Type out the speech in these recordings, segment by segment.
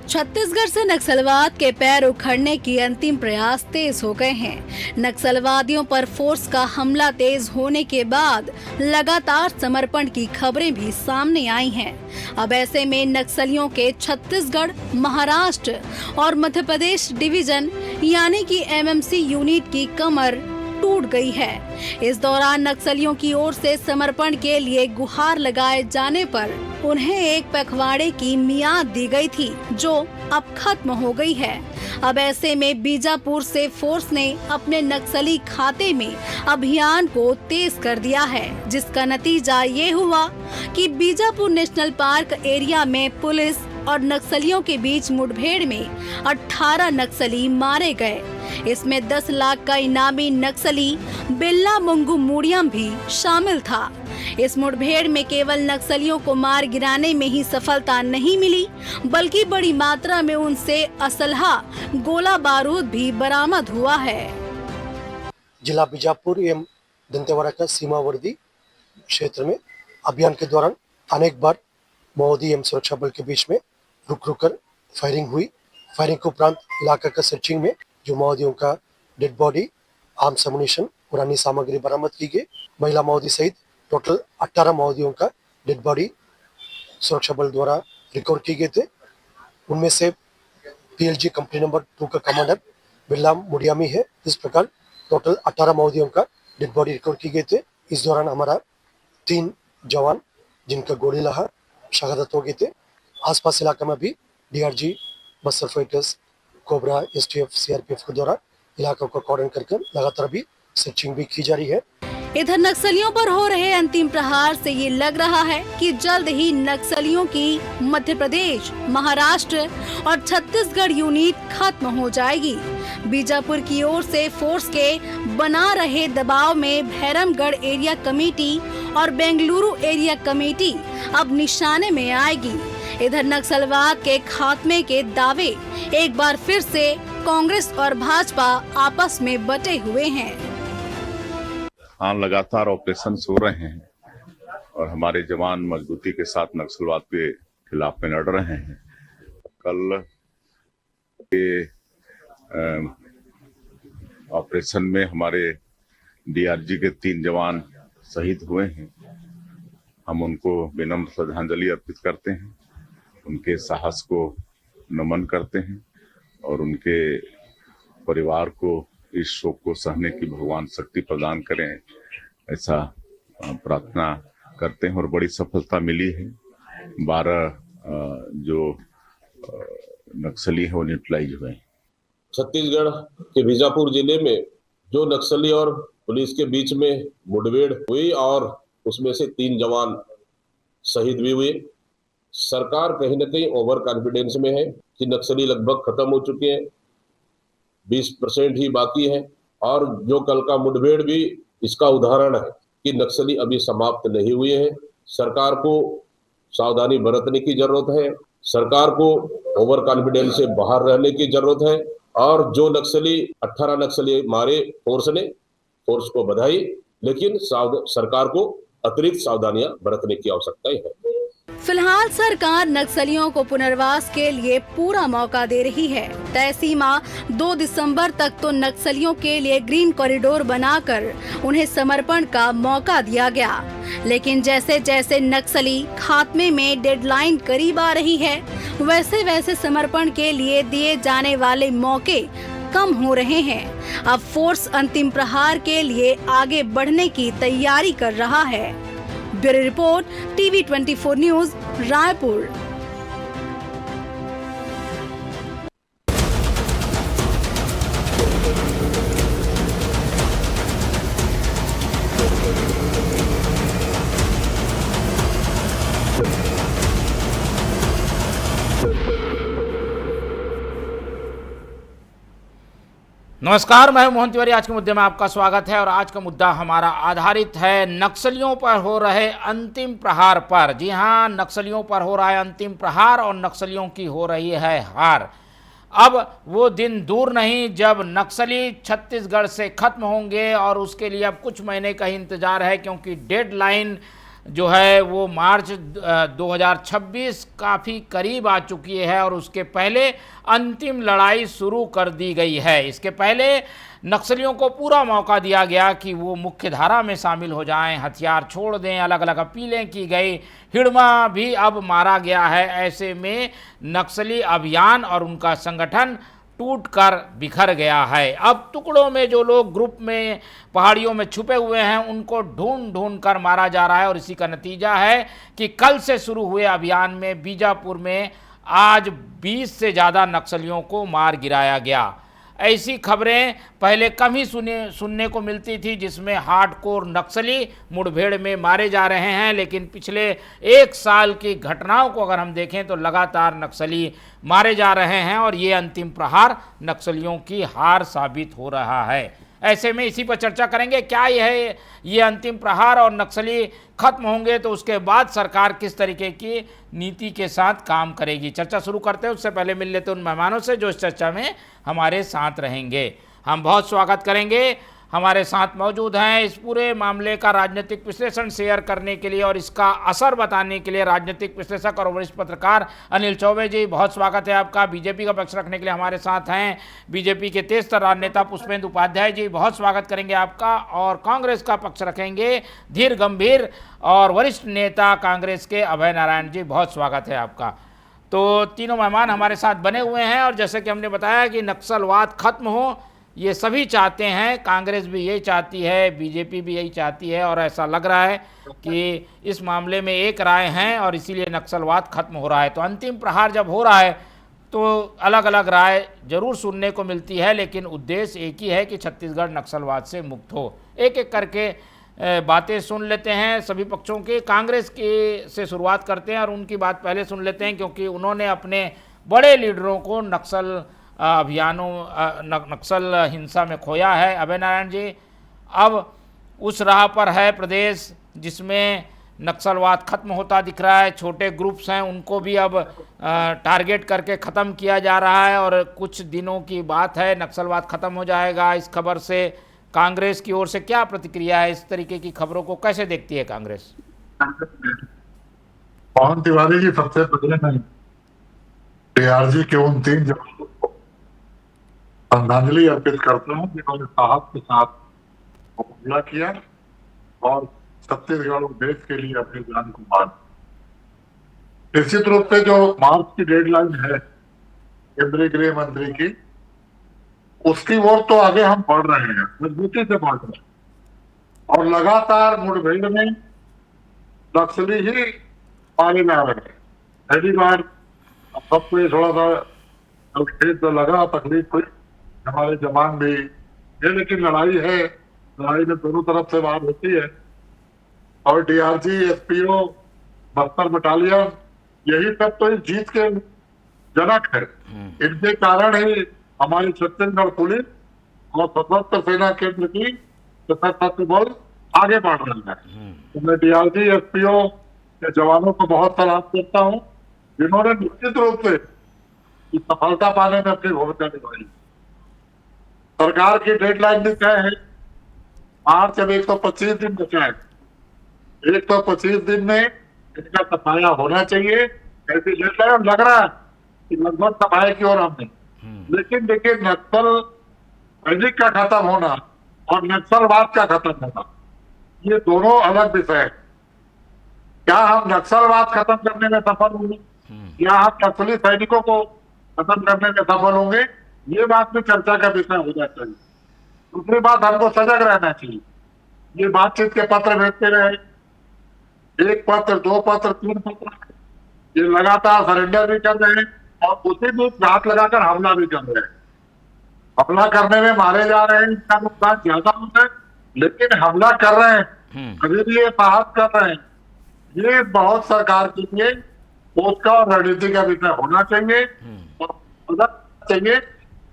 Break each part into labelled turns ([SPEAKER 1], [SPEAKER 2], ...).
[SPEAKER 1] छत्तीसगढ़ से नक्सलवाद के पैर उखड़ने की अंतिम प्रयास तेज हो गए हैं। नक्सलवादियों पर फोर्स का हमला तेज होने के बाद लगातार समर्पण की खबरें भी सामने आई हैं। अब ऐसे में नक्सलियों के छत्तीसगढ़, महाराष्ट्र और मध्य प्रदेश डिवीजन यानी कि एमएमसी यूनिट की कमर टूट गई है। इस दौरान नक्सलियों की ओर से समर्पण के लिए गुहार लगाए जाने पर उन्हें एक पखवाड़े की मियाद दी गई थी, जो अब खत्म हो गई है। अब ऐसे में बीजापुर से फोर्स ने अपने नक्सली खाते में अभियान को तेज कर दिया है, जिसका नतीजा ये हुआ कि बीजापुर नेशनल पार्क एरिया में पुलिस और नक्सलियों के बीच मुठभेड़ में 18 नक्सली मारे गए। इसमें 10 लाख का इनामी नक्सली बिल्ला मुंगू मुड़ियम भी शामिल था। इस मुठभेड़ में केवल नक्सलियों को मार गिराने में ही सफलता नहीं मिली, बल्कि बड़ी मात्रा में उनसे असलहा, गोला बारूद भी बरामद हुआ है।
[SPEAKER 2] जिला बीजापुर एवं दंतेवाड़ा का सीमावर्ती क्षेत्र में अभियान के दौरान अनेक बार माओवादी एवं सुरक्षा बल के बीच में रुक कर फायरिंग हुई। फायरिंग के उपरांत इलाका का सर्चिंग में जो माओवादियों का डेड बॉडी, आर्म्स एमुनिशन और अन्य सामग्री बरामद की गई। महिला माओवादी सहित टोटल 18 माओवादियों का डेड बॉडी सुरक्षा बल द्वारा रिकवर किए गए थे। उनमें से पीएलजी कंपनी नंबर 2 का कमांडर बिल्ला मुड़ियामी है। इस प्रकार टोटल 18 माओवादियों का डेड बॉडी रिकवर किए गए थे। इस दौरान हमारा 3 जवान जिनका गोली लगा शहादत हो गए थे। आसपास इलाका में भी DRG, Bastar fighters, cobra, STF, CRPF के द्वारा इलाका को कॉर्डन करके लगातार भी सर्चिंग भी की जा रही है।
[SPEAKER 1] इधर नक्सलियों पर हो रहे अंतिम प्रहार से ये लग रहा है कि जल्द ही नक्सलियों की मध्य प्रदेश, महाराष्ट्र और छत्तीसगढ़ यूनिट खत्म हो जाएगी। बीजापुर की ओर से फोर्स के बना रहे दबाव में भैरमगढ़ एरिया कमेटी और बेंगलुरु एरिया कमेटी अब निशाने में आएगी। इधर नक्सलवाद के खात्मे के दावे एक बार फिर से कांग्रेस और भाजपा आपस में बटे हुए हैं।
[SPEAKER 3] हाँ, लगातार ऑपरेशन हो रहे हैं और हमारे जवान मजबूती के साथ नक्सलवाद के खिलाफ में लड़ रहे हैं। कल के ऑपरेशन में हमारे डीआरजी के 3 जवान शहीद हुए हैं। हम उनको विनम्र श्रद्धांजलि अर्पित करते हैं, उनके साहस को नमन करते हैं और उनके परिवार को इस शोक को सहने की भगवान शक्ति प्रदान करें, ऐसा प्रार्थना करते हैं। और बड़ी सफलता मिली है। 12 जो नक्सली है वो न्यूट्रलाइज हुए।
[SPEAKER 4] छत्तीसगढ़ के बीजापुर जिले में जो नक्सली और पुलिस के बीच में मुठभेड़ हुई और उसमें से 3 जवान शहीद भी हुए। सरकार कहीं न कहीं ओवर कॉन्फिडेंस में है कि नक्सली लगभग खत्म हो चुके हैं, 20% ही बाकी है। और जो कल का मुठभेड़ भी इसका उदाहरण है कि नक्सली अभी समाप्त नहीं हुए हैं। सरकार को सावधानी बरतने की जरूरत है। सरकार को ओवर कॉन्फिडेंस से बाहर रहने की जरूरत है। और जो नक्सली 18 नक्सली मारे फोर्स को बधाई, लेकिन सरकार को अतिरिक्त सावधानियां बरतने की आवश्यकता है।
[SPEAKER 1] फिलहाल सरकार नक्सलियों को पुनर्वास के लिए पूरा मौका दे रही है। तय सीमा 2 दिसंबर तक तो नक्सलियों के लिए ग्रीन कॉरिडोर बनाकर उन्हें समर्पण का मौका दिया गया, लेकिन जैसे जैसे नक्सली खात्मे में डेडलाइन करीब आ रही है, वैसे वैसे समर्पण के लिए दिए जाने वाले मौके कम हो रहे हैं। अब फोर्स अंतिम प्रहार के लिए आगे बढ़ने की तैयारी कर रहा है। Bureau report, TV 24 news, Raipur.
[SPEAKER 5] नमस्कार, मैं मोहन तिवारी। आज के मुद्दे में आपका स्वागत है और आज का मुद्दा हमारा आधारित है नक्सलियों पर हो रहे अंतिम प्रहार पर। जी हां, नक्सलियों पर हो रहा है अंतिम प्रहार और नक्सलियों की हो रही है हार। अब वो दिन दूर नहीं जब नक्सली छत्तीसगढ़ से खत्म होंगे और उसके लिए अब कुछ महीने का ही इंतजार है, क्योंकि डेडलाइन जो है वो मार्च 2026 काफ़ी करीब आ चुकी है और उसके पहले अंतिम लड़ाई शुरू कर दी गई है। इसके पहले नक्सलियों को पूरा मौका दिया गया कि वो मुख्य धारा में शामिल हो जाएं, हथियार छोड़ दें, अलग अलग अपीलें की गई, हिड़मा भी अब मारा गया है। ऐसे में नक्सली अभियान और उनका संगठन टूट कर बिखर गया है। अब टुकड़ों में जो लोग ग्रुप में पहाड़ियों में छुपे हुए हैं उनको ढूंढ ढूंढ कर मारा जा रहा है और इसी का नतीजा है कि कल से शुरू हुए अभियान में बीजापुर में आज 20 से ज़्यादा नक्सलियों को मार गिराया गया। ऐसी खबरें पहले कम ही सुनने को मिलती थी जिसमें हार्डकोर नक्सली मुठभेड़ में मारे जा रहे हैं, लेकिन पिछले एक साल की घटनाओं को अगर हम देखें तो लगातार नक्सली मारे जा रहे हैं और ये अंतिम प्रहार नक्सलियों की हार साबित हो रहा है। ऐसे में इसी पर चर्चा करेंगे, क्या ये अंतिम प्रहार और नक्सली खत्म होंगे तो उसके बाद सरकार किस तरीके की नीति के साथ काम करेगी। चर्चा शुरू करते हैं उससे पहले मिल लेते हैं उन मेहमानों से जो इस चर्चा में हमारे साथ रहेंगे। हम बहुत स्वागत करेंगे, हमारे साथ मौजूद हैं इस पूरे मामले का राजनीतिक विश्लेषण शेयर करने के लिए और इसका असर बताने के लिए राजनीतिक विश्लेषक और वरिष्ठ पत्रकार अनिल चौबे जी, बहुत स्वागत है आपका। बीजेपी का पक्ष रखने के लिए हमारे साथ हैं बीजेपी के तेज तर्रार नेता पुष्पेंद्र उपाध्याय जी, बहुत स्वागत करेंगे आपका। और कांग्रेस का पक्ष रखेंगे धीर गंभीर और वरिष्ठ नेता कांग्रेस के अभय नारायण जी, बहुत स्वागत है आपका। तो तीनों मेहमान हमारे साथ बने हुए हैं और जैसे कि हमने बताया कि नक्सलवाद खत्म हो ये सभी चाहते हैं, कांग्रेस भी यही चाहती है, बीजेपी भी यही चाहती है और ऐसा लग रहा है कि इस मामले में एक राय हैं और इसीलिए नक्सलवाद खत्म हो रहा है। तो अंतिम प्रहार जब हो रहा है तो अलग अलग राय जरूर सुनने को मिलती है, लेकिन उद्देश्य एक ही है कि छत्तीसगढ़ नक्सलवाद से मुक्त हो। एक एक करके बातें सुन लेते हैं सभी पक्षों के। कांग्रेस के से शुरुआत करते हैं और उनकी बात पहले सुन लेते हैं क्योंकि उन्होंने अपने बड़े लीडरों को नक्सल अभियानों नक्सल हिंसा में खोया है। अभय नारायण जी, अब उस राह पर है प्रदेश जिसमें नक्सलवाद खत्म होता दिख रहा है, छोटे ग्रुप्स हैं उनको भी अब टारगेट करके ख़त्म किया जा रहा है और कुछ दिनों की बात है नक्सलवाद ख़त्म हो जाएगा। इस खबर से कांग्रेस की ओर से क्या प्रतिक्रिया है? इस तरीके की खबरों को कैसे देखती है कांग्रेस?
[SPEAKER 6] पवन तिवारी जी, सबसे पहले मैं डीआरजी के उन 3 जवानों को श्रद्धांजलि अर्पित करता हूँ जिन्होंने साहस के साथ हमला किया और छत्तीसगढ़ और देश के लिए अपनी जान को मार। निश्चित रूप से जो मार्च की डेडलाइन है केंद्रीय गृह मंत्री की, उसकी ओर तो आगे हम बढ़ रहे हैं, मजबूती से बढ़ रहे हैं और लगातार मुठभेड़ में नक्सली ही मारे जा रहे हैं। पहली बार सबको ये थोड़ा सा तो लगा, तकलीफ हुई, हमारे जवान भी ये, लेकिन लड़ाई है, लड़ाई में दोनों तरफ से वार होती है और डीआरजी, एसपीओ, बस्तर बटालियन, यही सब तो इस जीत के जनक है। इनके कारण ही हमारी छत्तीसगढ़ पुलिस और सशस्त्र सेना केंद्र की सशस्त्र बल आगे बढ़ रहा है। तो मैं डीआरजी, एसपीओ के जवानों को बहुत सलाम करता हूँ जिन्होंने निश्चित रूप से सफलता पाने में अपनी भूमिका निभाई। सरकार की डेडलाइन भी तय है, मार्च अब 125 दिन बचा है, 125 दिन में इसका सफाया होना चाहिए। ऐसी डेडलाइन लग रहा है कि लगभग सफाई की ओर हमने, लेकिन देखिए नक्सल सैनिक का खत्म होना और नक्सलवाद का खत्म होना ये दोनों अलग विषय है। क्या हम नक्सलवाद खत्म करने में सफल होंगे या हम नक्सली सैनिकों को खत्म करने में सफल होंगे, ये बात में चर्चा का विषय हो जाता है। दूसरी बात, हमको सजग रहना चाहिए। ये बातचीत के पत्र भेजते रहे, 1 पत्र, 2 पत्र, 3 पत्र, ये लगातार सरेंडर भी कर रहे हैं और उसी बीच घात लगाकर हमला भी कर रहे हैं। हमला करने में मारे जा रहे हैं, इनका नुकसान ज्यादा होता है, लेकिन हमला कर रहे हैं, अभी भी ये साहस कर रहे हैं। ये बहुत सरकार के लिए सोच का और रणनीति का विषय होना चाहिए और पता चाहिए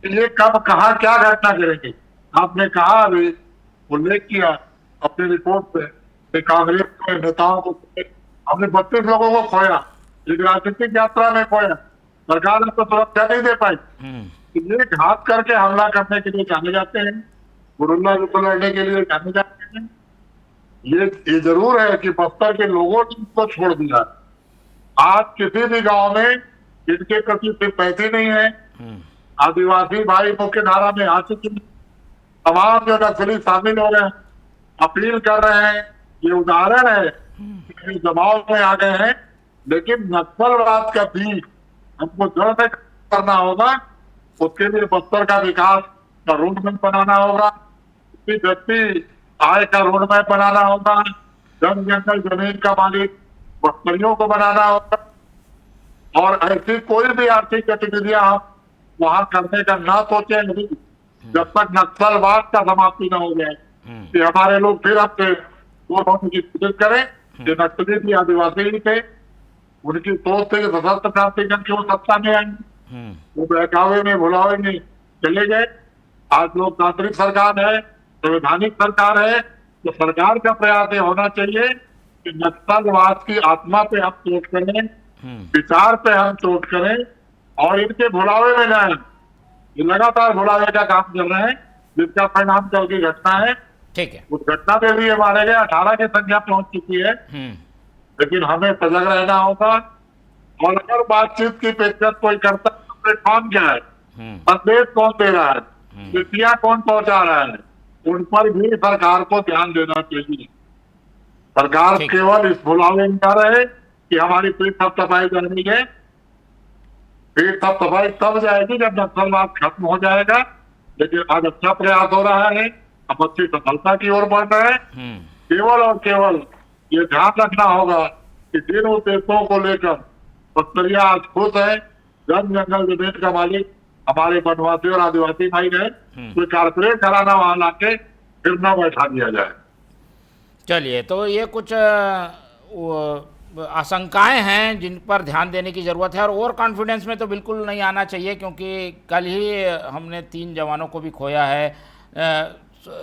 [SPEAKER 6] कि ये कब कहाँ क्या घटना करेंगे। आपने कहा, अभी उल्लेख किया अपनी रिपोर्ट पे, कांग्रेस के नेताओं को हमने 32 लोगों को खोया, एक राजनीतिक यात्रा में खोया, सरकार हमको सुरक्षा नहीं दे पाई। ये घात करके हमला करने के लिए जाने जाते हैं, गुरुल्ला को लड़ने के लिए जाने जाते हैं। ये जरूर है कि बस्तर के लोगों ने इनको छोड़ दिया। आज किसी भी गांव में इनके प्रति सिंपैथी नहीं है। आदिवासी भाई मुख्य धारा में आ चुके हैं, तमाम जो नक्सली शामिल हो गए, अपील कर रहे हैं। ये उदाहरण है कि दबाव में आ गए हैं, लेकिन नक्सलवाद का बीज हमको जड़ में करना होगा। उसके लिए बस्तर का विकास का रोड मैप बनाना होगा, व्यक्ति आय का रोड मैप बनाना होगा, जंगल जमीन का मालिक बस्तरियों को बनाना होगा, और ऐसी कोई भी आर्थिक गतिविधियां हम वहां करने का ना सोचे नहीं जब तक नक्सलवाद का समाप्ति न हो जाए। कि हमारे लोग फिर अपने होने की कोशिश करें। ये नक्सली भी आदिवासी ही थे, उनकी सोच से सशस्त्र क्रांति करके वो सत्ता में आए, वो बहकावे में भुलावे में चले गए। आज लोकतांत्रिक सरकार है, संवैधानिक सरकार है, तो सरकार का प्रयास ये होना चाहिए कि नक्सलवाद की आत्मा पे हम चोट करें, विचार पे हम चोट करें, और इनके भुलावे में न ये लगातार भुलावे का काम कर रहे हैं, जिसका परिणाम कल की घटना है।
[SPEAKER 5] ठीक है,
[SPEAKER 6] उस घटना पे भी हमारे गए 18 की संख्या पहुंच चुकी है, लेकिन हमें सजग रहना होगा। और अगर बातचीत की पेशकश कोई करता है तो प्लेटफॉर्म क्या है, संदेश कौन दे रहा है, चिट्ठियां कौन पहुंचा रहा है, उन पर भी सरकार को ध्यान देना चाहिए। सरकार केवल इस भुलावे में कर रहे कि हमारी पीठ थपथपाई करनी है। पीठ थपथपाई तब जाएगी जब नक्सलवाद खत्म हो जाएगा। लेकिन आज अच्छा प्रयास हो रहा है, हम अच्छी सफलता की ओर बढ़ रहे हैं। केवल और केवल ये ध्यान रखना होगा कि जिन उद्देश्यों को लेकर बस्तरिया आज खुश है, जंगल जमीन का मालिक हमारे वनवासी और आदिवासी भाई रहे, कोई कारपोरेट घराना वहां लाके फिर न बैठा दिया जाए।
[SPEAKER 5] चलिए, तो ये कुछ आशंकाएं हैं जिन पर ध्यान देने की ज़रूरत है, और ओवर कॉन्फिडेंस में तो बिल्कुल नहीं आना चाहिए, क्योंकि कल ही हमने 3 जवानों को भी खोया है।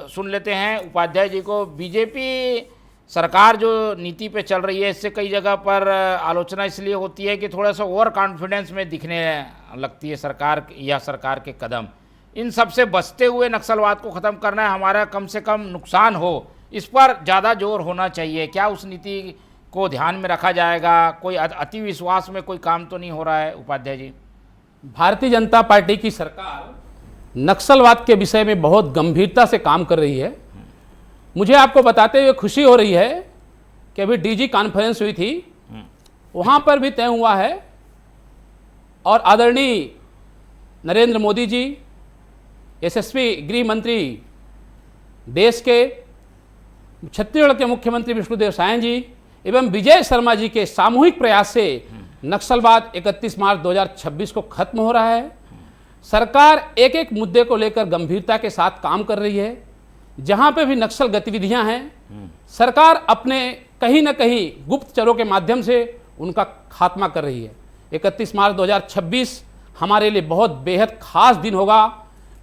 [SPEAKER 5] सुन लेते हैं उपाध्याय जी को। बीजेपी सरकार जो नीति पे चल रही है, इससे कई जगह पर आलोचना इसलिए होती है कि थोड़ा सा ओवर कॉन्फिडेंस में दिखने लगती है सरकार या सरकार के कदम। इन सब से बचते हुए नक्सलवाद को ख़त्म करना है, हमारा कम से कम नुकसान हो, इस पर ज़्यादा जोर होना चाहिए। क्या उस नीति को ध्यान में रखा जाएगा? कोई अति विश्वास में कोई काम तो नहीं हो रहा है उपाध्याय जी?
[SPEAKER 7] भारतीय जनता पार्टी की सरकार नक्सलवाद के विषय में बहुत गंभीरता से काम कर रही है। मुझे आपको बताते हुए खुशी हो रही है कि अभी डीजी कॉन्फ्रेंस हुई थी, वहाँ पर भी तय हुआ है, और आदरणीय नरेंद्र मोदी जी, यशस्वी गृह मंत्री, देश के छत्तीसगढ़ के मुख्यमंत्री विष्णुदेव साय जी एवं विजय शर्मा जी के सामूहिक प्रयास से नक्सलवाद 31 मार्च 2026 को खत्म हो रहा है। सरकार एक एक मुद्दे को लेकर गंभीरता के साथ काम कर रही है। जहां पे भी नक्सल गतिविधियां हैं, सरकार अपने कहीं ना कहीं गुप्तचरों के माध्यम से उनका खात्मा कर रही है। 31 मार्च 2026 हमारे लिए बहुत बेहद खास दिन होगा।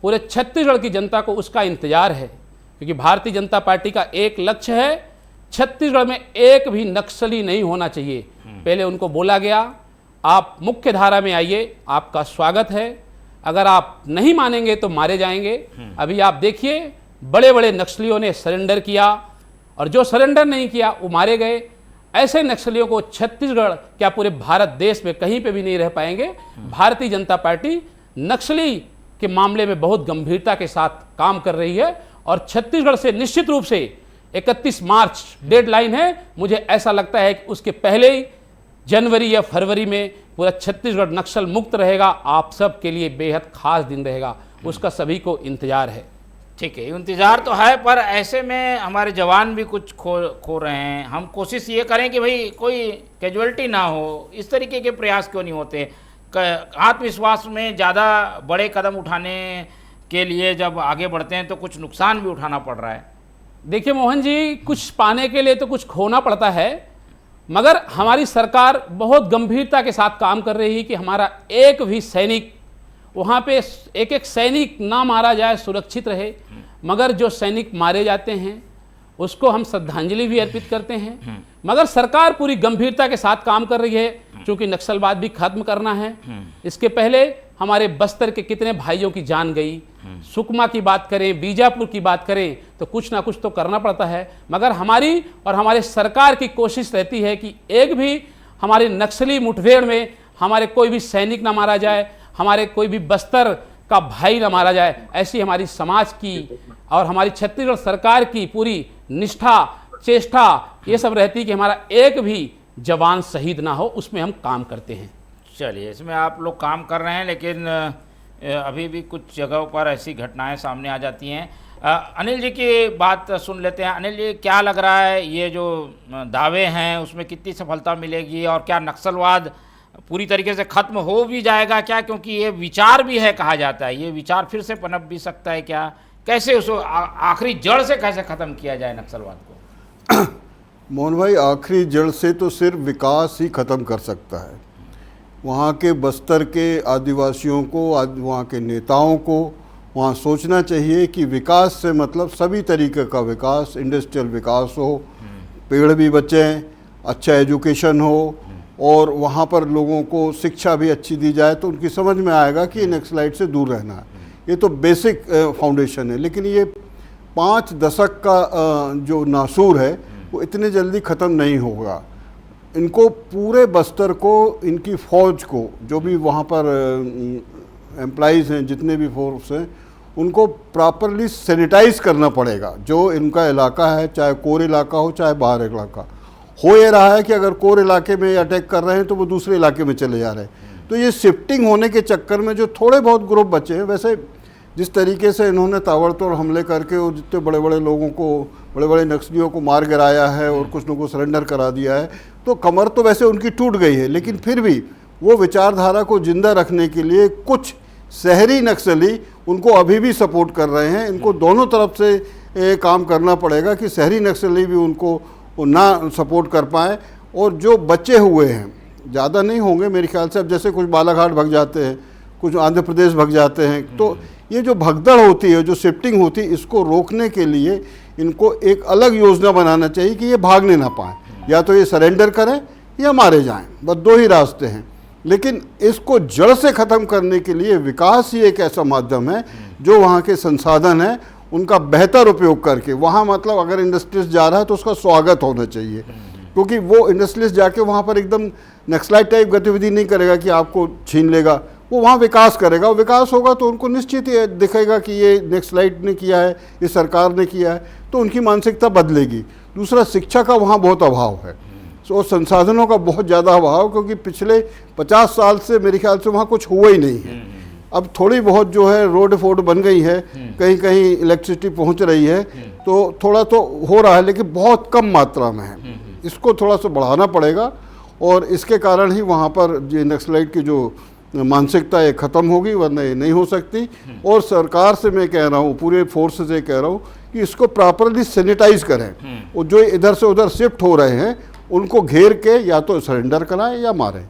[SPEAKER 7] पूरे छत्तीसगढ़ की जनता को उसका इंतजार है, क्योंकि भारतीय जनता पार्टी का एक लक्ष्य है, छत्तीसगढ़ में एक भी नक्सली नहीं होना चाहिए। पहले उनको बोला गया, आप मुख्य धारा में आइए, आपका स्वागत है, अगर आप नहीं मानेंगे तो मारे जाएंगे। अभी आप देखिए, बड़े बड़े नक्सलियों ने सरेंडर किया, और जो सरेंडर नहीं किया वो मारे गए। ऐसे नक्सलियों को छत्तीसगढ़ क्या पूरे भारत देश में कहीं पे भी नहीं रह पाएंगे। भारतीय जनता पार्टी नक्सली के मामले में बहुत गंभीरता के साथ काम कर रही है, और छत्तीसगढ़ से निश्चित रूप से 31 मार्च डेडलाइन है। मुझे ऐसा लगता है कि उसके पहले ही जनवरी या फरवरी में पूरा छत्तीसगढ़ नक्सल मुक्त रहेगा। आप सब के लिए बेहद खास दिन रहेगा, उसका सभी को इंतजार है।
[SPEAKER 5] ठीक है, इंतजार तो है, पर ऐसे में हमारे जवान भी कुछ खो रहे हैं। हम कोशिश ये करें कि भाई कोई कैजुअलिटी ना हो, इस तरीके के प्रयास क्यों नहीं होते? आत्मविश्वास में ज़्यादा बड़े कदम उठाने के लिए जब आगे बढ़ते हैं तो कुछ नुकसान भी उठाना पड़ रहा है।
[SPEAKER 7] देखिए मोहन जी, कुछ पाने के लिए तो कुछ खोना पड़ता है, मगर हमारी सरकार बहुत गंभीरता के साथ काम कर रही है कि हमारा एक भी सैनिक वहाँ पे, एक एक सैनिक ना मारा जाए, सुरक्षित रहे। मगर जो सैनिक मारे जाते हैं उसको हम श्रद्धांजलि भी अर्पित करते हैं। मगर सरकार पूरी गंभीरता के साथ काम कर रही है। क्योंकि नक्सलवाद भी खत्म करना है। इसके पहले हमारे बस्तर के कितने भाइयों की जान गई, सुकमा की बात करें, बीजापुर की बात करें, तो कुछ ना कुछ तो करना पड़ता है। मगर हमारी और हमारे सरकार की कोशिश रहती है कि एक भी हमारे नक्सली मुठभेड़ में हमारे कोई भी सैनिक ना मारा जाए, हमारे कोई भी बस्तर का भाई ना मारा जाए। ऐसी हमारी समाज की और हमारी छत्तीसगढ़ सरकार की पूरी निष्ठा, चेष्टा ये सब रहती है कि हमारा एक भी जवान शहीद ना हो, उसमें हम काम करते हैं।
[SPEAKER 5] चलिए, इसमें आप लोग काम कर रहे हैं, लेकिन अभी भी कुछ जगहों पर ऐसी घटनाएं सामने आ जाती हैं। अनिल जी की बात सुन लेते हैं। अनिल जी, क्या लग रहा है, ये जो दावे हैं उसमें कितनी सफलता मिलेगी, और क्या नक्सलवाद पूरी तरीके से खत्म हो भी जाएगा क्या? क्योंकि ये विचार भी है, कहा जाता है ये विचार फिर से पनप भी सकता है क्या? कैसे उसको आखिरी जड़ से कैसे ख़त्म किया जाए नक्सलवाद को?
[SPEAKER 8] मोहन भाई, आखिरी जड़ से तो सिर्फ विकास ही ख़त्म कर सकता है। वहाँ के बस्तर के आदिवासियों को, वहाँ के नेताओं को वहाँ सोचना चाहिए कि विकास से मतलब सभी तरीके का विकास, इंडस्ट्रियल विकास हो, पेड़ भी बचें, अच्छा एजुकेशन हो, और वहाँ पर लोगों को शिक्षा भी अच्छी दी जाए, तो उनकी समझ में आएगा कि नक्सलाइट से दूर रहना है। ये तो बेसिक फाउंडेशन है। लेकिन ये 5 दशक का जो नासूर है वो इतने जल्दी ख़त्म नहीं होगा। इनको पूरे बस्तर को, इनकी फ़ौज को, जो भी वहाँ पर एम्प्लॉइज़ हैं, जितने भी फोर्स हैं, उनको प्रॉपरली सैनिटाइज करना पड़ेगा। जो इनका इलाका है, चाहे कोर इलाका हो चाहे बाहर इलाका हो, ये रहा है कि अगर कोर इलाके में अटैक कर रहे हैं तो वो दूसरे इलाके में चले जा रहे हैं। तो ये शिफ्टिंग होने के चक्कर में जो थोड़े बहुत ग्रुप बचे हैं, वैसे जिस तरीके से इन्होंने ताबड़तोड़ हमले करके वो जितने बड़े बड़े लोगों को, बड़े बड़े नक्सलियों को मार गिराया है और कुछ लोगों को सरेंडर करा दिया है, तो कमर तो वैसे उनकी टूट गई है। लेकिन फिर भी वो विचारधारा को जिंदा रखने के लिए कुछ शहरी नक्सली उनको अभी भी सपोर्ट कर रहे हैं। इनको दोनों तरफ से काम करना पड़ेगा कि शहरी नक्सली भी उनको ना सपोर्ट कर पाएँ। और जो बचे हुए हैं, ज़्यादा नहीं होंगे मेरे ख्याल से। अब जैसे कुछ बालाघाट भग जाते हैं, कुछ आंध्र प्रदेश भग जाते हैं, तो ये जो भगदड़ होती है, जो शिफ्टिंग होती है, इसको रोकने के लिए इनको एक अलग योजना बनाना चाहिए कि ये भागने ना पाएँ। या तो ये सरेंडर करें या मारे जाएं, बस 2 ही रास्ते हैं। लेकिन इसको जड़ से ख़त्म करने के लिए विकास ही एक ऐसा माध्यम है जो वहाँ के संसाधन हैं उनका बेहतर उपयोग करके, वहाँ मतलब अगर इंडस्ट्रीज जा रहा है तो उसका स्वागत होना चाहिए, क्योंकि वो इंडस्ट्रीज जाके वहाँ पर एकदम नक्सलाइट टाइप गतिविधि नहीं करेगा कि आपको छीन लेगा। वो वहाँ विकास करेगा। विकास होगा तो उनको निश्चित ही दिखेगा कि ये नक्सलाइट ने किया है, ये सरकार ने किया है, तो उनकी मानसिकता बदलेगी। दूसरा, शिक्षा का वहाँ बहुत अभाव है और संसाधनों का बहुत ज़्यादा अभाव, क्योंकि पिछले 50 साल से मेरे ख्याल से वहाँ कुछ हुआ ही नहीं है। अब थोड़ी बहुत जो है रोड फोड बन गई है, कहीं कहीं इलेक्ट्रिसिटी पहुँच रही है, तो थोड़ा तो हो रहा है, लेकिन बहुत कम मात्रा में है। इसको थोड़ा सा बढ़ाना पड़ेगा, और इसके कारण ही वहाँ पर ये नक्सलाइट की जो मानसिकता ये ख़त्म होगी, वरना ये नहीं हो सकती। और सरकार से मैं कह रहा हूँ, पूरे फोर्स से कह रहा हूँ कि इसको प्रॉपरली सैनिटाइज करें, और जो इधर से उधर शिफ्ट हो रहे हैं उनको घेर के या तो सरेंडर कराएं या मारें,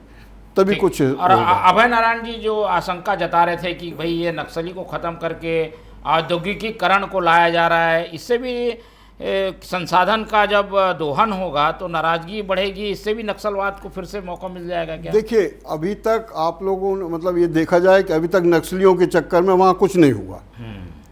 [SPEAKER 8] तभी कुछ।
[SPEAKER 5] और अभय नारायण जी जो आशंका जता रहे थे कि भाई ये नक्सली को ख़त्म करके औद्योगिकीकरण को लाया जा रहा है, इससे भी संसाधन का जब दोहन होगा तो नाराजगी बढ़ेगी, इससे भी नक्सलवाद को फिर से मौका मिल जाएगा क्या?
[SPEAKER 8] देखिए, अभी तक आप लोगों ने मतलब ये देखा जाए कि अभी तक नक्सलियों के चक्कर में वहाँ कुछ नहीं हुआ।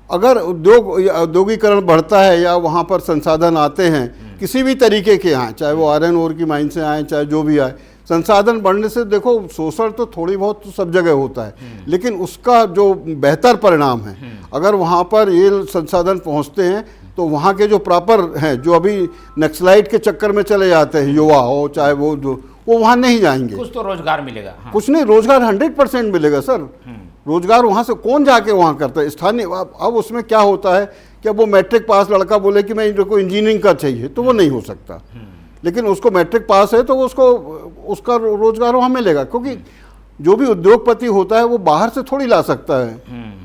[SPEAKER 8] अगर औद्योगिकरण बढ़ता है या वहाँ पर संसाधन आते हैं किसी भी तरीके के आए, चाहे वो आयरन ओर की माइन से आए, चाहे जो भी आए, संसाधन बढ़ने से देखो शोषण तो थोड़ी बहुत तो सब जगह होता है, लेकिन उसका जो बेहतर परिणाम है, अगर वहाँ पर ये संसाधन पहुँचते हैं तो वहाँ के जो प्रॉपर हैं, जो अभी नक्सलाइट के चक्कर में चले जाते हैं, युवा हो चाहे वो वहाँ नहीं जाएंगे।
[SPEAKER 5] कुछ तो रोजगार मिलेगा। हाँ।
[SPEAKER 8] कुछ नहीं, रोजगार 100% मिलेगा सर। रोजगार वहाँ से कौन जाके वहाँ करता है, स्थानीय। अब उसमें क्या होता है कि अब वो मैट्रिक पास लड़का बोले कि मैं इनको इंजीनियरिंग का चाहिए, तो वो नहीं हो सकता। लेकिन उसको मैट्रिक पास है तो उसको उसका रोजगार वहाँ मिलेगा, क्योंकि जो भी उद्योगपति होता है वो बाहर से थोड़ी ला सकता है।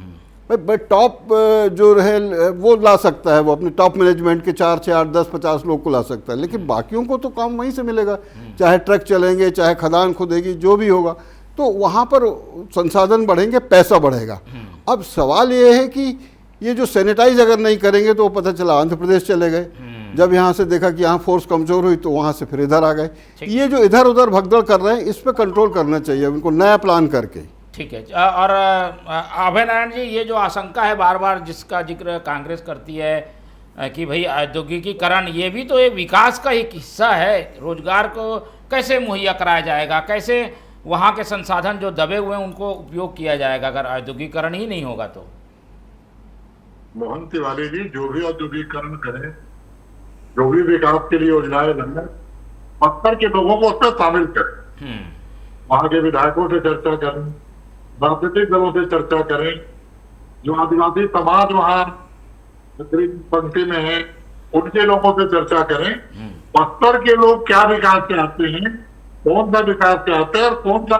[SPEAKER 8] भाई टॉप जो है वो ला सकता है, वो अपने टॉप मैनेजमेंट के 4 से 8 10 50 लोग को ला सकता है, लेकिन बाकियों को तो काम वहीं से मिलेगा। चाहे ट्रक चलेंगे, चाहे खदान खुदेगी, जो भी होगा, तो वहाँ पर संसाधन बढ़ेंगे, पैसा बढ़ेगा। अब सवाल ये है कि ये जो सैनिटाइज अगर नहीं करेंगे तो पता चला आंध्र प्रदेश चले गए, जब यहाँ से देखा कि यहाँ फोर्स कमजोर हुई तो वहाँ से फिर इधर आ गए। ये जो इधर उधर भगदड़ कर रहे हैं, इस पर कंट्रोल करना चाहिए उनको नया प्लान करके।
[SPEAKER 5] ठीक है। और अभय नारायण जी, ये जो आशंका है बार बार जिसका जिक्र कांग्रेस करती है कि भाई औद्योगिकीकरण ये भी तो एक विकास का एक हिस्सा है, रोजगार को कैसे मुहैया कराया जाएगा, कैसे वहाँ के संसाधन जो दबे हुए हैं उनको उपयोग किया जाएगा अगर औद्योगिकीकरण ही नहीं होगा तो?
[SPEAKER 6] मोहन तिवारी जी, जो भी औद्योगिकीकरण करें, जो भी विकास के लिए योजनाएं बनाए, बस्तर के लोगों को उसमें शामिल करें, वहां के विधायकों से चर्चा करें, राजनीतिक दलों से चर्चा करें, जो आदिवासी समाज वहां पंक्ति में है उनके लोगों से चर्चा करें, बस्तर के लोग क्या विकास चाहते हैं, कौन सा विकास चाहते हैं और कौन सा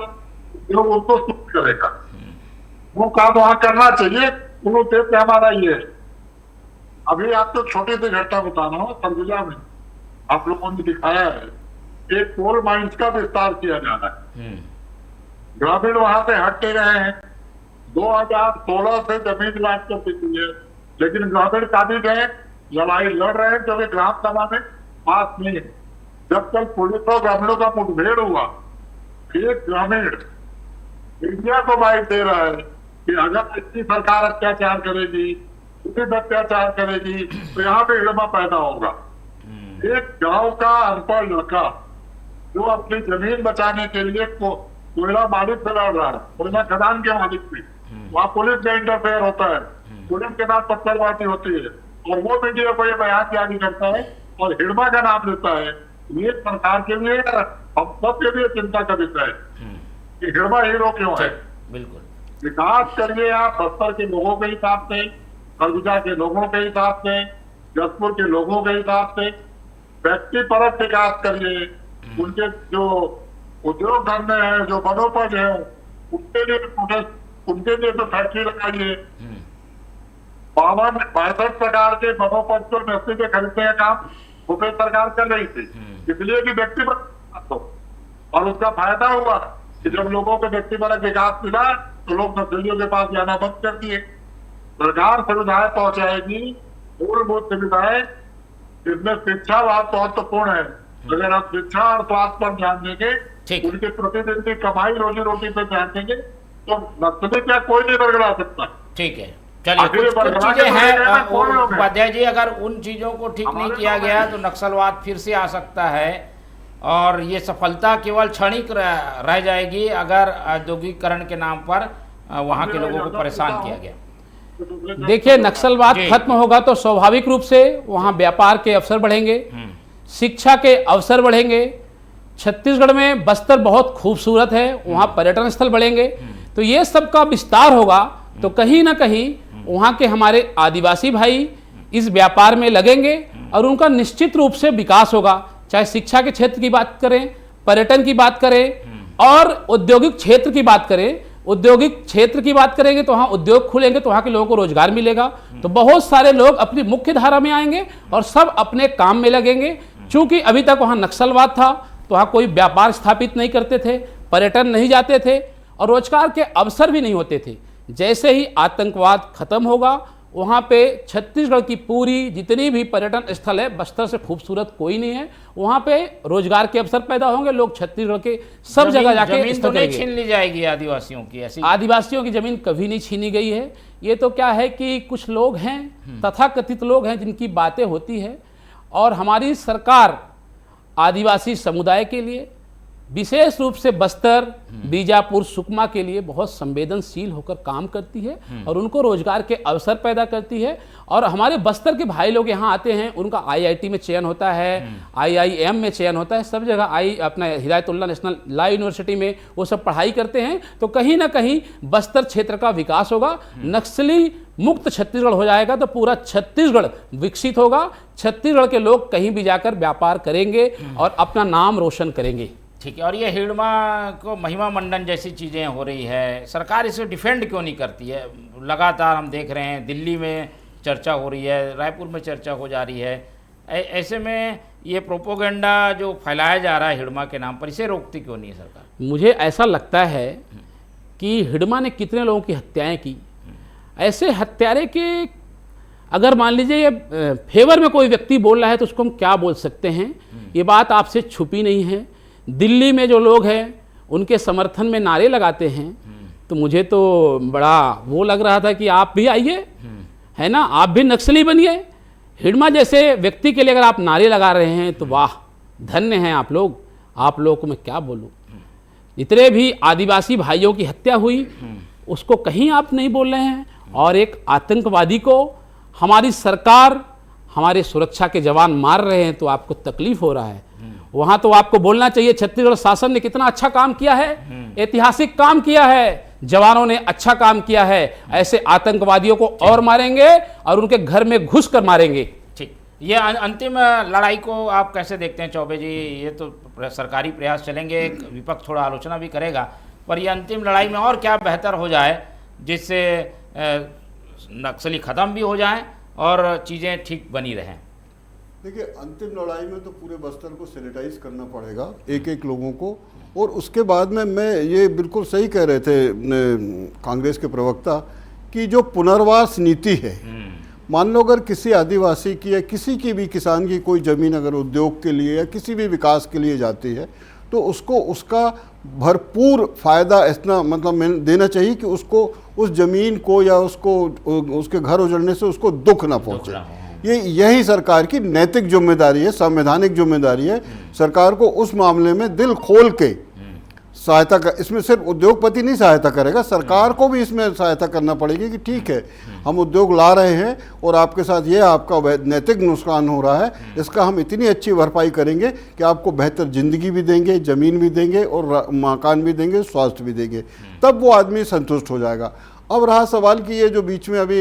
[SPEAKER 6] लोग उनको सूट करेगा, वो काम वहां करना चाहिए। उन उद्देश्य हमारा ये है। अभी आपको छोटी सी घटना बता रहा हूँ, सरगुजा में आप लोगों ने दिखाया है, एक कोल माइंस का विस्तार किया जा रहा है। ग्रामीण वहां से हटते रहे हैं, 2016 से जमीन लाट कर देती है, लेकिन ग्रामीण काफी गए, लड़ाई लड़ रहे हैं क्योंकि ग्राम सभा में पास नहीं है। जब कल पुलिस और ग्रामीणों का मुठभेड़ हुआ, एक ग्रामीण मीडिया को बाइट दे रहा है कि अगर इतनी सरकार अत्याचार करेगी, पुलिस अत्याचार करेगी तो यहाँ पे हिड़मा पैदा होगा। एक गांव का अनपढ़ लड़का जो अपनी जमीन बचाने के लिए कोयला मालिक से लड़ रहा है, कोयला खदान के मालिक से, वहाँ पुलिस का इंटरफेयर होता है, पुलिस के साथ पत्थरबाजी होती है और वो मीडिया को ये बयान जारी करता है और हिड़मा का नाम लेता है। ये सरकार के लिए, हम सब के लिए चिंता का विषय है कि हिड़मा हीरो क्यों है।
[SPEAKER 5] बिल्कुल
[SPEAKER 6] विकास करिए आप बस्तर के लोगों के हिसाब से, सरगुजा के लोगों के हिसाब से, जसपुर के लोगों के हिसाब से, व्यक्तिपरक विकास करिए। उनके जो उद्योग धंधे हैं, जो वनोपज है, उनके लिए तो फैक्ट्री लगाइए। 62 प्रकार के वनोपज को नस्ती पे खरीदने का काम भूपेश सरकार कर रही थी, इसलिए कि व्यक्तिपरक और उसका फायदा हुआ कि जब लोगों को व्यक्तिपरक विकास मिला तो लोग नस्लियों के पास जाना बंद कर दिए। सरकार सुविधाएं पहुंचाएगी, मूलभूत सुविधाएं, जिसमें शिक्षा बहुत महत्वपूर्ण है। अगर आप शिक्षा और स्वास्थ्य पर ध्यान देंगे, उनके प्रतिदिन की कमाई रोजी रोटी पर ध्यान देंगे तो नस्ली क्या कोई नहीं बरगड़ा सकता।
[SPEAKER 5] ठीक है, चलिए कुछ चीजें हैं उपाध्याय जी, अगर उन चीजों को ठीक नहीं किया गया तो नक्सलवाद फिर से आ सकता है और ये सफलता केवल क्षणिक रह जाएगी अगर औद्योगिकीकरण के नाम पर वहां के लोगों को परेशान किया गया।
[SPEAKER 7] देखिए, नक्सलवाद खत्म होगा तो स्वाभाविक रूप से वहां व्यापार के अवसर बढ़ेंगे, शिक्षा के अवसर बढ़ेंगे। छत्तीसगढ़ में बस्तर बहुत खूबसूरत है, वहां पर्यटन स्थल बढ़ेंगे, तो ये सब का विस्तार होगा तो कहीं ना कहीं वहाँ के हमारे आदिवासी भाई इस व्यापार में लगेंगे और उनका निश्चित रूप से विकास होगा। चाहे शिक्षा के क्षेत्र की बात करें, पर्यटन की बात करें और औद्योगिक क्षेत्र की बात करें। औद्योगिक क्षेत्र की बात करेंगे तो वहाँ उद्योग खुलेंगे तो वहाँ के लोगों को रोजगार मिलेगा, तो बहुत सारे लोग अपनी मुख्य धारा में आएंगे और सब अपने काम में लगेंगे। चूंकि अभी तक वहाँ नक्सलवाद था तो वहाँ कोई व्यापार स्थापित नहीं करते थे, पर्यटन नहीं जाते थे और रोजगार के अवसर भी नहीं होते थे। जैसे ही आतंकवाद खत्म होगा वहाँ पे छत्तीसगढ़ की पूरी जितनी भी पर्यटन स्थल है, बस्तर से खूबसूरत कोई नहीं है, वहाँ पे रोजगार के अवसर पैदा होंगे। लोग छत्तीसगढ़ के सब जगह जाके
[SPEAKER 5] जमीन तो नहीं छीन ली जाएगी आदिवासियों की, ऐसी
[SPEAKER 7] आदिवासियों की जमीन कभी नहीं छीनी गई है। ये तो क्या है कि कुछ लोग हैं, तथाकथित लोग हैं जिनकी बातें होती है और हमारी सरकार आदिवासी समुदाय के लिए विशेष रूप से बस्तर, बीजापुर, सुकमा के लिए बहुत संवेदनशील होकर काम करती है और उनको रोजगार के अवसर पैदा करती है। और हमारे बस्तर के भाई लोग यहाँ आते हैं, उनका IIT में चयन होता है, IIM में चयन होता है, सब जगह अपना हिदायतुल्लाह नेशनल लॉ यूनिवर्सिटी में वो सब पढ़ाई करते हैं। तो कहीं ना कहीं बस्तर क्षेत्र का विकास होगा, नक्सली मुक्त छत्तीसगढ़ हो जाएगा तो पूरा छत्तीसगढ़ विकसित होगा। छत्तीसगढ़ के लोग कहीं भी जाकर व्यापार करेंगे और अपना नाम रोशन करेंगे।
[SPEAKER 5] ठीक है, और ये हिड़मा को महिमा मंडन जैसी चीज़ें हो रही है, सरकार इसे डिफेंड क्यों नहीं करती है? लगातार हम देख रहे हैं दिल्ली में चर्चा हो रही है, रायपुर में चर्चा हो जा रही है। ऐसे में ये प्रोपोगंडा जो फैलाया जा रहा है हिड़मा के नाम पर, इसे रोकती क्यों नहीं है सरकार?
[SPEAKER 7] मुझे ऐसा लगता है कि हिड़मा ने कितने लोगों की हत्याएं की, ऐसे हत्यारे के अगर मान लीजिए ये फेवर में कोई व्यक्ति बोल रहा है तो उसको हम क्या बोल सकते हैं, ये बात आपसे छुपी नहीं है। दिल्ली में जो लोग हैं उनके समर्थन में नारे लगाते हैं, तो मुझे तो बड़ा वो लग रहा था कि आप भी आइए, है ना, आप भी नक्सली बनिए। हिडमा जैसे व्यक्ति के लिए अगर आप नारे लगा रहे हैं तो वाह, धन्य हैं आप लोग। आप लोगों को मैं क्या बोलूं, इतने भी आदिवासी भाइयों की हत्या हुई उसको कहीं आप नहीं बोल रहे हैं, और एक आतंकवादी को हमारी सरकार, हमारे सुरक्षा के जवान मार रहे हैं तो आपको तकलीफ हो रहा है। वहां तो आपको बोलना चाहिए छत्तीसगढ़ शासन ने कितना अच्छा काम किया है, ऐतिहासिक काम किया है, जवानों ने अच्छा काम किया है। ऐसे आतंकवादियों को और मारेंगे और उनके घर में घुस कर मारेंगे।
[SPEAKER 5] ठीक, ये अंतिम लड़ाई को आप कैसे देखते हैं चौबे जी? ये तो सरकारी प्रयास चलेंगे, विपक्ष थोड़ा आलोचना भी करेगा, पर ये अंतिम लड़ाई में और क्या बेहतर हो जाए जिससे नक्सली खत्म भी हो जाए और चीज़ें ठीक बनी रहें?
[SPEAKER 8] देखिए, अंतिम लड़ाई में तो पूरे बस्तर को सैनिटाइज करना पड़ेगा, एक एक लोगों को। और उसके बाद में मैं ये बिल्कुल सही कह रहे थे कांग्रेस के प्रवक्ता कि जो पुनर्वास नीति है, मान लो अगर किसी आदिवासी की या किसी की भी किसान की कोई ज़मीन अगर उद्योग के लिए या किसी भी विकास के लिए जाती है तो उसको उसका भरपूर फ़ायदा इतना मतलब देना चाहिए कि उसको उस ज़मीन को या उसको उसके घर उजड़ने से उसको दुख ना पहुँचे। यही सरकार की नैतिक जिम्मेदारी है, संवैधानिक जिम्मेदारी है। सरकार को उस मामले में दिल खोल के सहायता कर, इसमें सिर्फ उद्योगपति नहीं सहायता करेगा, सरकार को भी इसमें सहायता करना पड़ेगी कि ठीक है, हम उद्योग ला रहे हैं और आपके साथ ये आपका नैतिक नुकसान हो रहा है, इसका हम इतनी अच्छी भरपाई करेंगे कि आपको बेहतर ज़िंदगी भी देंगे, ज़मीन भी देंगे और मकान भी देंगे, स्वास्थ्य भी देंगे, तब वो आदमी संतुष्ट हो जाएगा। अब रहा सवाल कि ये जो बीच में अभी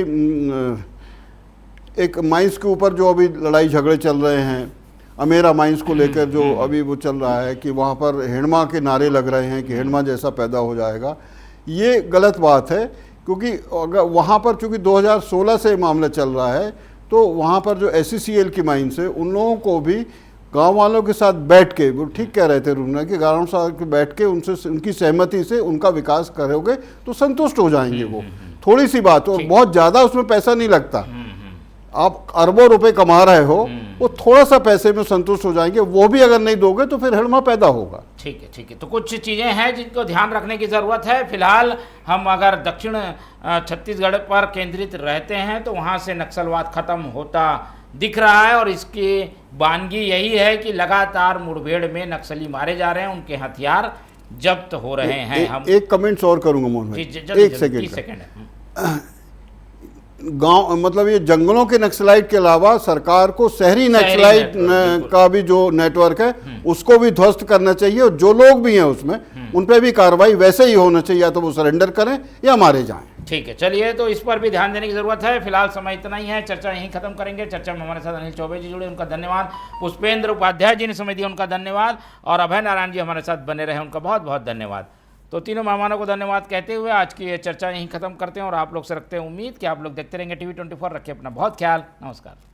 [SPEAKER 8] एक माइंस के ऊपर जो अभी लड़ाई झगड़े चल रहे हैं, अमेरा माइंस को लेकर जो अभी वो चल रहा है कि वहाँ पर हिडमा के नारे लग रहे हैं कि हिडमा जैसा पैदा हो जाएगा, ये गलत बात है। क्योंकि अगर वहाँ पर चूँकि 2016 से मामला चल रहा है तो वहाँ पर जो SCCL की माइंस है उन लोगों को भी गांव वालों के साथ बैठ के, वो ठीक कह रहे थे रूना कि गाँव साथ के बैठ के उनसे उनकी सहमति से उनका विकास करोगे तो संतुष्ट हो जाएंगे। वो थोड़ी सी बात, और बहुत ज़्यादा उसमें पैसा नहीं लगता, आप अरबों रुपए कमा रहे हो, वो थोड़ा सा पैसे में संतुष्ट हो जाएंगे। वो भी अगर नहीं दोगे तो फिर हिडमा पैदा होगा।
[SPEAKER 5] ठीक है, ठीक है। तो कुछ चीज़ें हैं जिनको ध्यान रखने की ज़रूरत है। फिलहाल हम अगर दक्षिण छत्तीसगढ़ पर केंद्रित रहते हैं तो वहाँ से नक्सलवाद खत्म होता दिख रहा है, और इसकी वानगी यही है कि लगातार मुठभेड़ में नक्सली मारे जा रहे हैं, उनके हथियार जब्त हो रहे हैं। हम
[SPEAKER 8] एक कमेंट्स और करूंगा मोहन भाई, एक सेकेंड। गांव मतलब ये जंगलों के नक्सलाइट के अलावा सरकार को शहरी नक्सलाइट का भी जो नेटवर्क है उसको भी ध्वस्त करना चाहिए, और जो लोग भी हैं उसमें उन पर भी कार्रवाई वैसे ही होना चाहिए, या तो वो सरेंडर करें या मारे जाएं।
[SPEAKER 5] ठीक है, चलिए, तो इस पर भी ध्यान देने की जरूरत है। फिलहाल समय इतना ही है, चर्चा यहीं खत्म करेंगे। चर्चा में हमारे साथ अनिल चौबे जी जुड़े, उनका धन्यवाद। पुष्पेंद्र उपाध्याय जी ने समय दिया, उनका धन्यवाद। और अभय नारायण जी हमारे साथ बने रहे, उनका बहुत बहुत धन्यवाद। तो तीनों मेहमानों को धन्यवाद कहते हुए आज की ये चर्चा यहीं खत्म करते हैं, और आप लोग से रखते हैं उम्मीद कि आप लोग देखते रहेंगे TV24। रखिए अपना बहुत ख्याल। नमस्कार।